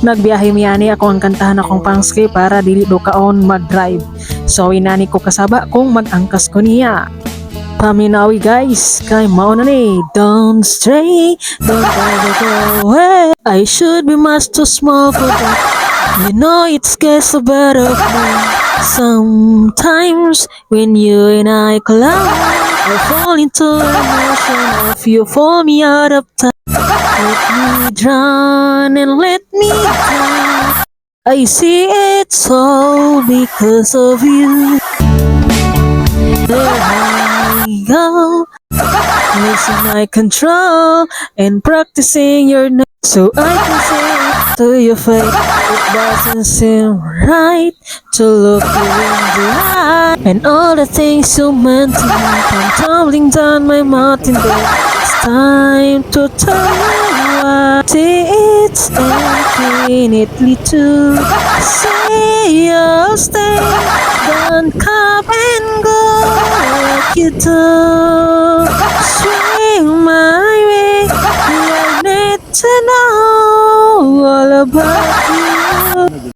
Nagbiyahe miyani ako ang kantahan akong pangski para dili do kaon mag-drive. So inani ko kasaba kung mag-angkas ko niya. Paminawi guys, kay mao na ni. Don't stray, don't ever go away. I should be much too small for that. You know it scares the better of me. Sometimes when you and I collide, I fall into emotion of you fall me out of time. Let me drown and let me drown. I see it's all because of you. There I go, losing my control and practicing your name so I can say it to your face. It doesn't seem right to look you in the eye, and all the things you meant to me come tumbling down my mountain bed. It's time to tell you why. See, it's infinitely to say you'll stay. Don't come and go like you do. Swing my way. I need to know all about